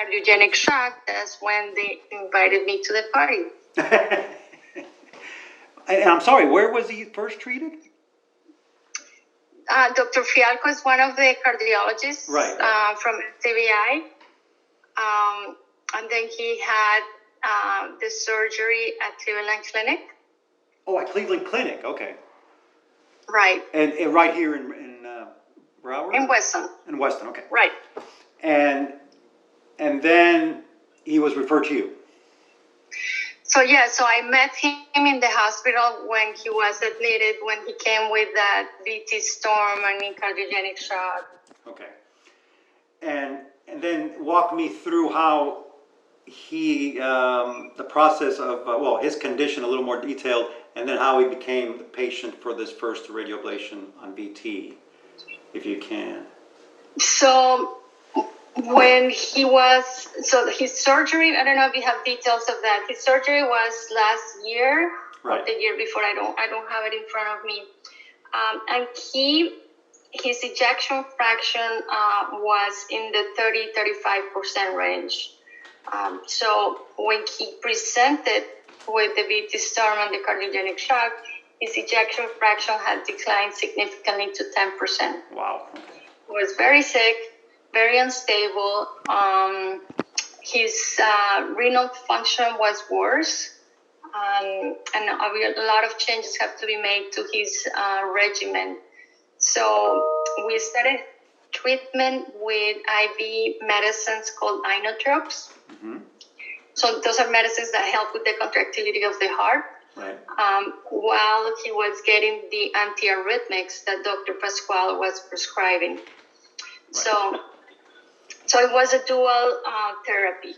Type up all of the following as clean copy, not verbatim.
cardiogenic shock, that's when they invited me to the party. And I'm sorry, where was he first treated? Dr. Fialco is one of the cardiologists from CBI. And then he had the surgery at Cleveland Clinic. Oh, at Cleveland Clinic, okay. Right. And right here in Broward? In Weston. In Weston, okay. Right. And then he was referred to you. So I met him in the hospital when he was admitted, when he came with that VT storm and cardiogenic shock. Okay. And then walk me through how he, the process of, his condition a little more detailed, and then how he became the patient for this first radioablation on VT, if you can. So when his surgery, I don't know if you have details of that. His surgery was last year, or the year before. I don't have it in front of me. And his ejection fraction was in the 30-35% range. So when he presented with the VT storm and the cardiogenic shock, his ejection fraction had declined significantly to 10%. Wow. He was very sick, very unstable. His renal function was worse, and a lot of changes have to be made to his regimen. So we started treatment with IV medicines called inotropes. Mm-hmm. So those are medicines that help with the contractility of the heart. Right. While he was getting the antiarrhythmics that Dr. Pascual was prescribing. Right. So it was a dual therapy.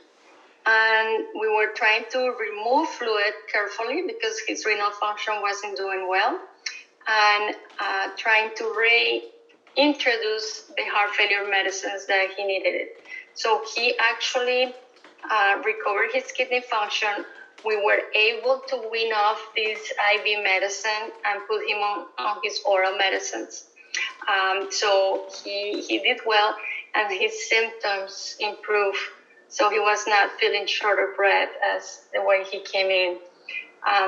And we were trying to remove fluid carefully because his renal function wasn't doing well. And trying to reintroduce the heart failure medicines that he needed. So he actually recovered his kidney function. We were able to wean off this IV medicine and put him on his oral medicines. So he did well, and his symptoms improved. So he was not feeling short of breath as the way he came in.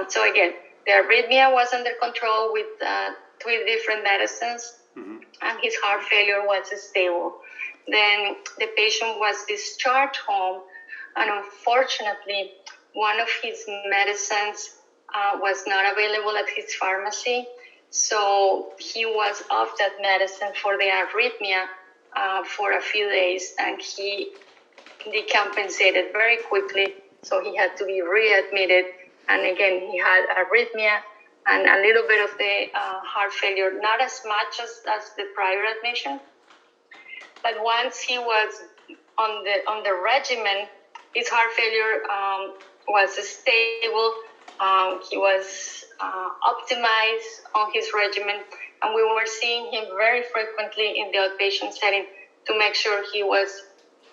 So again, the arrhythmia was under control with 3 different medicines, mm-hmm. and his heart failure was stable. Then the patient was discharged home, and unfortunately, one of his medicines was not available at his pharmacy. So he was off that medicine for the arrhythmia for a few days, and he decompensated very quickly. So he had to be readmitted. And again, he had arrhythmia and a little bit of the heart failure, not as much as the prior admission. But once he was on the regimen, his heart failure was stable. He was optimized on his regimen, and we were seeing him very frequently in the outpatient setting to make sure he was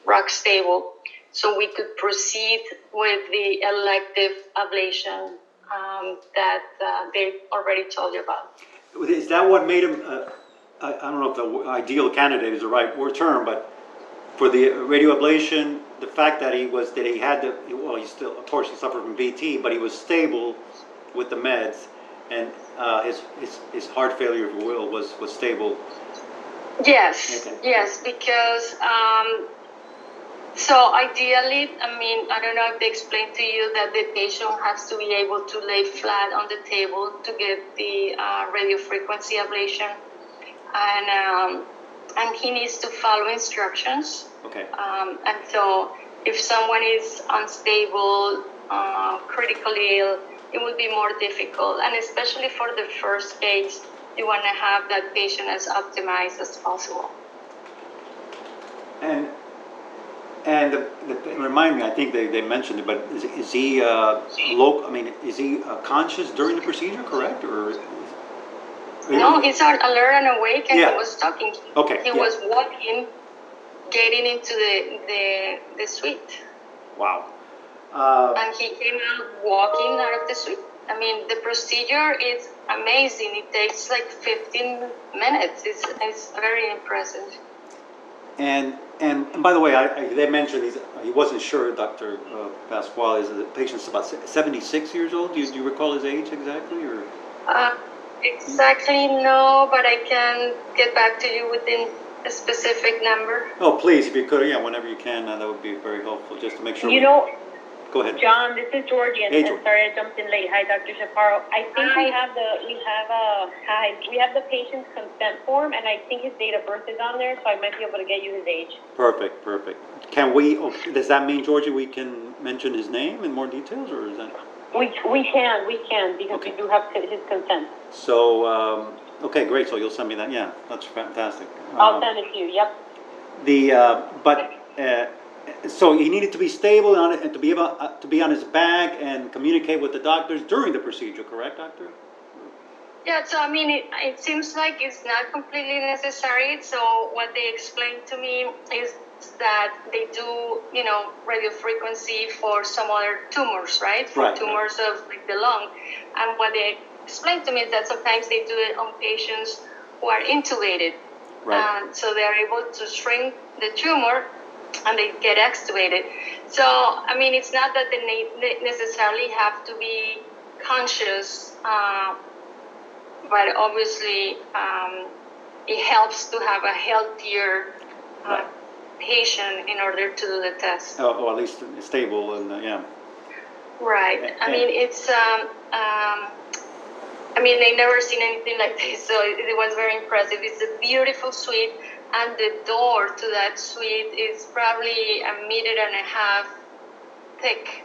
rock stable, so we could proceed with the elective ablation that they already told you about. Is that what made him, I don't know if the ideal candidate is the right word term, but for the radioablation, the fact that he still, of course, he suffered from VT, but he was stable with the meds, and his heart failure, if you will, was stable. Yes, okay. Yes, because so ideally, I don't know if they explained to you that the patient has to be able to lay flat on the table to get the radiofrequency ablation, and he needs to follow instructions. Okay. And so if someone is unstable, critically ill, it would be more difficult, and especially for the first case, you want to have that patient as optimized as possible. And remind me, I think they mentioned it, but is he is he conscious during the procedure, correct? Or no, he's alert and awake, and he was talking. Okay. He was walking, getting into the suite. Wow. And he came out walking out of the suite. The procedure is amazing. It takes like 15 minutes. It's very impressive. And And by the way, they mentioned he wasn't sure, Dr. Pasquale, is the patient's about 76 years old? Do you recall his age exactly, or? Exactly, no, but I can get back to you within a specific number. Oh, please, if you could, yeah, whenever you can, that would be very helpful, just to make sure. Go ahead. John, this is Georgie, and sorry I jumped in late. Hi, Dr. Chaparro. I think we have the patient's consent form, and I think his date of birth is on there, so I might be able to get you his age. Perfect. Can we? Does that mean, Georgie, we can mention his name in more details, or is that? We can because we do have his consent. So okay, great. So you'll send me that. Yeah, that's fantastic. I'll send it to you. Yep. So he needed to be stable on it and to be able to be on his back and communicate with the doctors during the procedure, correct, doctor? Yeah, so I mean, it seems like it's not completely necessary. So what they explained to me is that they do, radio frequency for some other tumors, right? For tumors of the lung. And what they explained to me is that sometimes they do it on patients who are intubated. Right. So they are able to shrink the tumor and they get extubated. So, I mean, it's not that they necessarily have to be conscious, but obviously it helps to have a healthier patient in order to do the test. Or at least stable and, yeah. Right. I mean, it's, they never seen anything like this, so it was very impressive. It's a beautiful suite. And the door to that suite is probably 1.5 meters thick.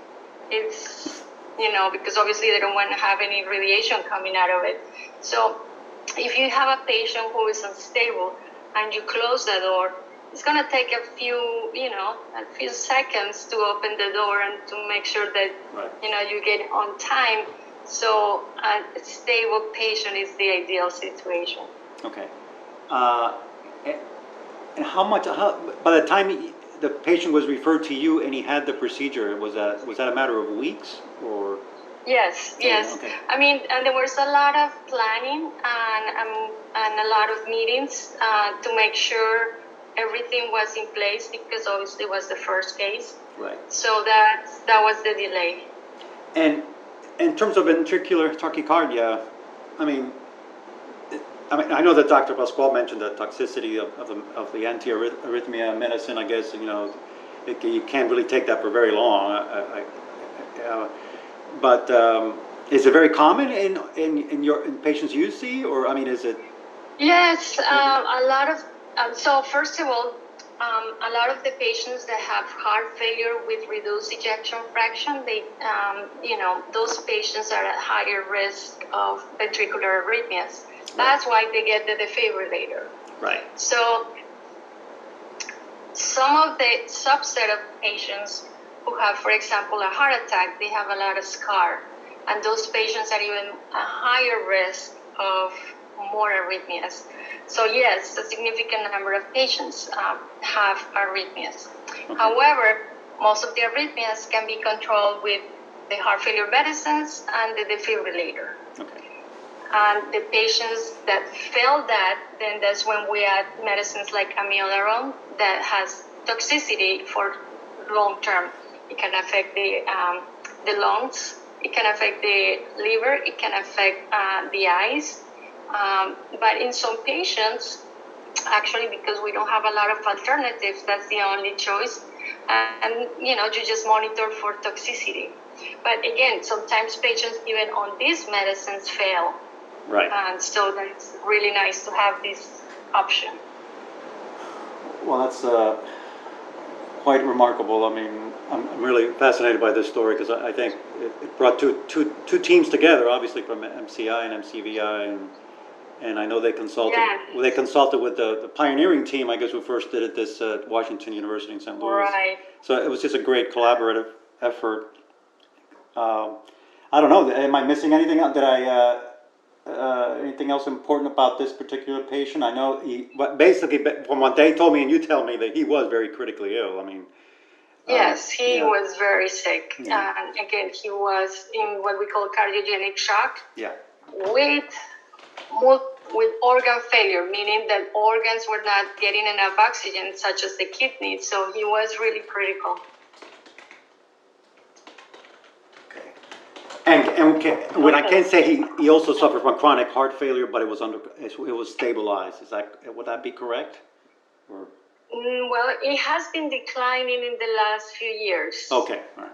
It's, because obviously they don't want to have any radiation coming out of it. So if you have a patient who is unstable and you close the door, it's going to take a few seconds to open the door and to make sure that, you get on time. So a stable patient is the ideal situation. Okay. And by the time the patient was referred to you and he had the procedure, was that a matter of weeks or? Yes. Okay. I mean, and there was a lot of planning and a lot of meetings to make sure everything was in place because obviously it was the first case. Right. So that was the delay. And in terms of ventricular tachycardia, I know that Dr. Pasquale mentioned the toxicity of the anti-arrhythmia medicine. I guess you can't really take that for very long. But is it very common in patients you see, or is it? Yes, a lot of. So first of all, a lot of the patients that have heart failure with reduced ejection fraction, they, those patients are at higher risk of ventricular arrhythmias. That's why they get the defibrillator. Right. So some of the subset of patients who have, for example, a heart attack, they have a lot of scar. And those patients are even a higher risk of more arrhythmias. So yes, a significant number of patients have arrhythmias. Okay. However, most of the arrhythmias can be controlled with the heart failure medicines and the defibrillator. Okay. And the patients that fail that, then that's when we add medicines like amiodarone that has toxicity for long term. It can affect the lungs, it can affect the liver, it can affect the eyes. But in some patients, actually, because we don't have a lot of alternatives, that's the only choice. And you just monitor for toxicity. But again, sometimes patients even on these medicines fail. Right. And so that's really nice to have this option. Well, that's quite remarkable. I'm really fascinated by this story because I think it brought two teams together, obviously from MCI and MCVI, and I know they consulted. Yes. Well, they consulted with the pioneering team, I guess, who first did it this at Washington University in St. Louis. Right. So it was just a great collaborative effort. I don't know. Am I missing anything? Anything else important about this particular patient? I know basically from what they told me and you tell me that he was very critically ill. Yes, he was very sick. Yeah. And again, he was in what we call cardiogenic shock. Yeah. With with organ failure, meaning that organs were not getting enough oxygen, such as the kidney. So he was really critical. Okay. When I can say he also suffered from chronic heart failure, but it was stabilized. Would that be correct? Or? Well, it has been declining in the last few years. Okay, all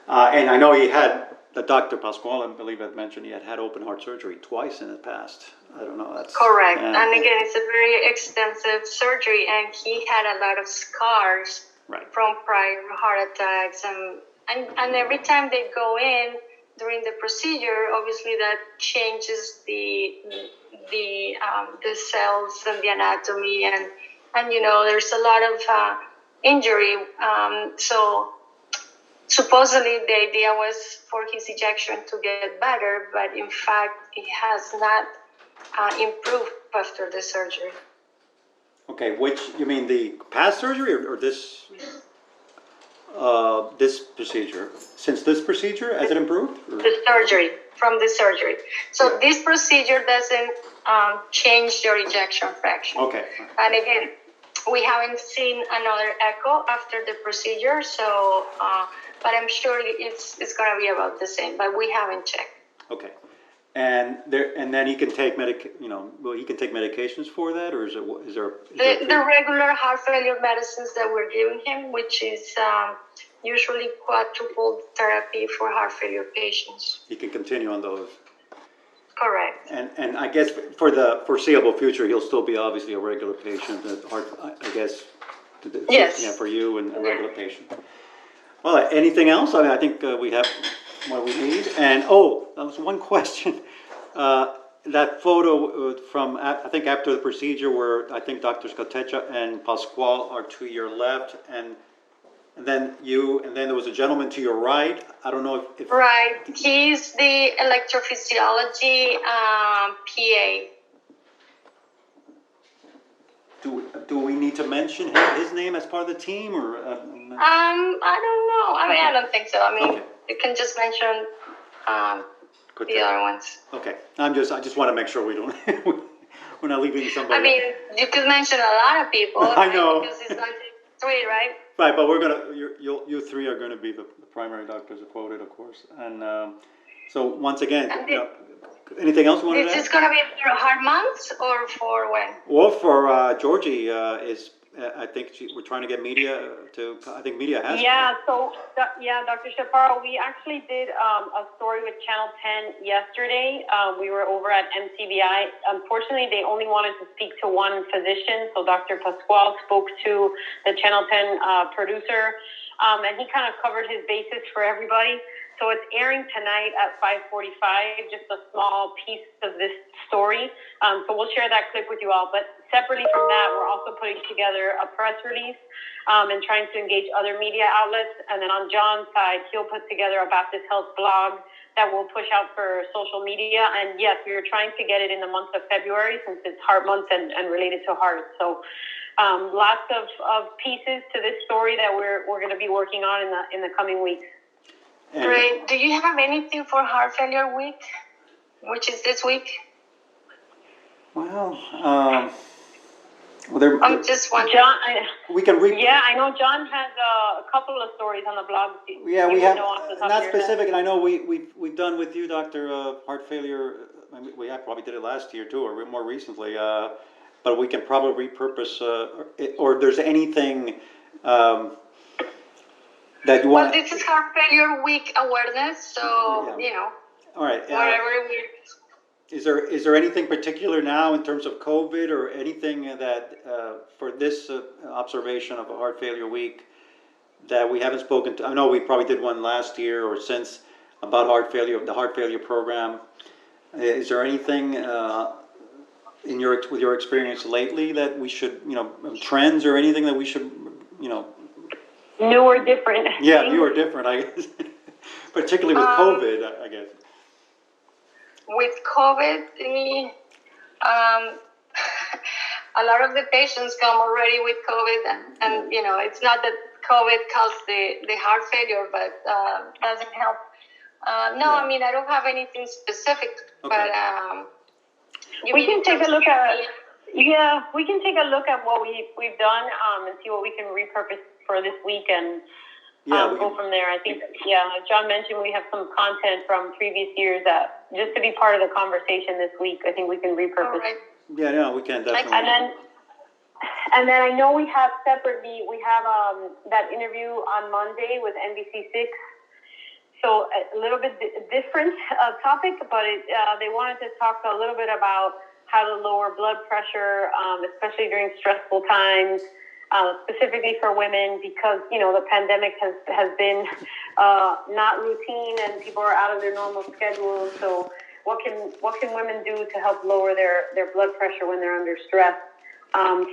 right. And I know he had, the Dr. Pasquale, I believe I mentioned, he had open heart surgery twice in the past. I don't know. That's correct. And again, it's a very extensive surgery, and he had a lot of scars from prior heart attacks. And every time they go in during the procedure, obviously that changes the cells and the anatomy, and there's a lot of injury. So supposedly the idea was for his ejection to get better, but in fact it has not improved after the surgery. Okay, which, you mean the past surgery or this this procedure? Since this procedure, has it improved? Or? The surgery, from the surgery. So this procedure doesn't change your ejection fraction. Okay. And again, we haven't seen another echo after the procedure, so but I'm sure it's going to be about the same, but we haven't checked. Okay. And then he can take he can take medications for that, or is there the regular heart failure medicines that we're giving him, which is usually quadruple therapy for heart failure patients. He can continue on those. Correct. And I guess for the foreseeable future, he'll still be obviously a regular patient. I guess. Yes. Yeah, for you and a regular patient. Well, anything else? I mean, I think we have what we need. And that was one question. That photo from I think after the procedure, where I think Drs. Catecha and Pasquale are to your left, and then you, and then there was a gentleman to your right. I don't know if right. He's the electrophysiology PA. Do we need to mention his name as part of the team, or? I don't know. I mean, I don't think so. I mean, you can just mention the other ones. Okay. I just want to make sure we don't we're not leaving somebody. I mean, you could mention a lot of people. I know. Because it's not three, right? Right, but we're gonna you three are going to be the primary doctors quoted, of course, and so once again, anything else you want to add? Is this going to be for Heart Month or for when? Well, for Georgie is. I think we're trying to get media to. I think media has. Yeah. So Dr. Chaparro, we actually did a story with Channel 10 yesterday. We were over at MCVI. Unfortunately, they only wanted to speak to one physician. So Dr. Pasquale spoke to the Channel 10 producer, and he kind of covered his bases for everybody. So it's airing tonight at 5:45, just a small piece of this story. So we'll share that clip with you all. But separately from that, we're also putting together a press release and trying to engage other media outlets. And then on John's side, he'll put together a Baptist Health blog that we'll push out for social media. And yes, we were trying to get it in the month of February since it's Heart Month and related to heart. So lots of pieces to this story that we're going to be working on in the coming weeks. Great. Do you have anything for Heart Failure Week, which is this week? Well, I'm just wondering. John, we can read. Yeah, I know John has a couple of stories on the blog. Yeah, we have not specific, and I know we've done with you, Dr. Heart Failure. I mean, we probably did it last year too, or more recently. But we can probably repurpose, or if there's anything. That you want. Well, this is Heart Failure Week awareness, so All right. Whatever we. Is there anything particular now in terms of COVID or anything that for this observation of a Heart Failure Week that we haven't spoken to? I know we probably did one last year or since about heart failure, the heart failure program. Is there anything with your experience lately that we should, trends or anything that we should, New or different. Yeah, new or different, I guess. Particularly with COVID, I guess. With COVID, a lot of the patients come already with COVID, and it's not that COVID caused the heart failure, but doesn't help No, I mean, I don't have anything specific, Okay. but We can take a look at. Yeah, we can take a look at what we've done and see what we can repurpose for this week and Yeah, we go can, from there. I think, as John mentioned, we have some content from previous years that just to be part of the conversation this week. I think we can repurpose. All right. yeah, no, we can definitely. And then I know we have separately. We have that interview on Monday with NBC6. So a little bit different topic, but they wanted to talk a little bit about how to lower blood pressure, especially during stressful times, specifically for women, because the pandemic has been not routine and people are out of their normal schedules. So what can women do to help lower their blood pressure when they're under stress?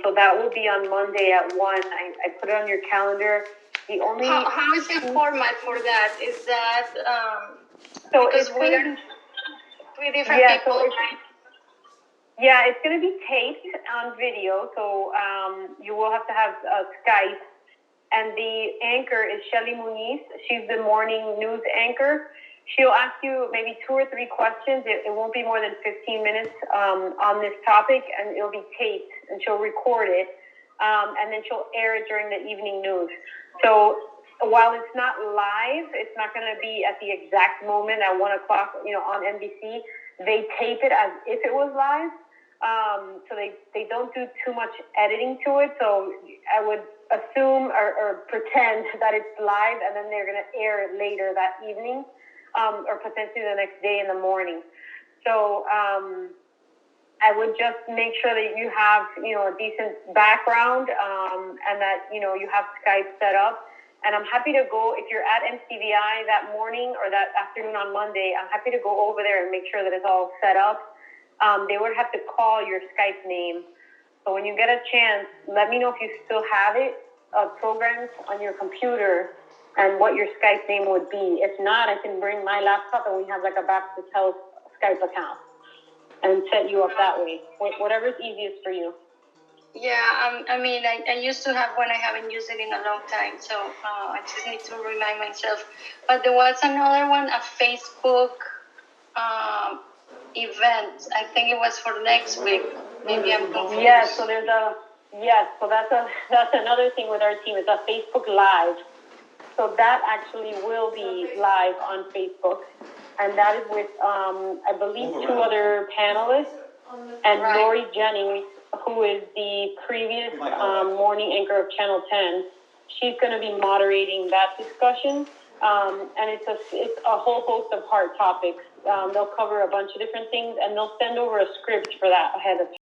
So that will be on Monday at 1. I put it on your calendar. The only How is the format for that? Is that so because it's we gonna are be, three different yeah, people? so it's going to be taped on video. So you will have to have Skype, and the anchor is Shelly Muniz. She's the morning news anchor. She'll ask you maybe 2 or 3 questions. It won't be more than 15 minutes on this topic, and it'll be taped, and she'll record it, and then she'll air it during the evening news. So while it's not live, it's not going to be at the exact moment at 1 o'clock, on NBC. They tape it as if it was live. So they don't do too much editing to it. So I would assume or pretend that it's live, and then they're going to air it later that evening, or potentially the next day in the morning. So I would just make sure that you have, a decent background, and that, you have Skype set up. And I'm happy to go, if you're at MCVI that morning or that afternoon on Monday, I'm happy to go over there and make sure that it's all set up. They would have to call your Skype name. So when you get a chance, let me know if you still have it programmed on your computer and what your Skype name would be. If not, I can bring my laptop and we have like a Baptist Health Skype account and set you up that way. Whatever's easiest for you. Yeah, I mean, I used to have one. I haven't used it in a long time, so I just need to remind myself. But there was another one, a Facebook event. I think it was for next week. Maybe I'm confused. Yes, so that's another thing with our team. It's a Facebook Live. So that actually will be live on Facebook, and that is with I believe 2 other panelists and Right. Lori Jennings, who is the previous morning anchor of Channel 10. She's going to be moderating that discussion, and it's a whole host of hard topics. They'll cover a bunch of different things, and they'll send over a script for that ahead of time.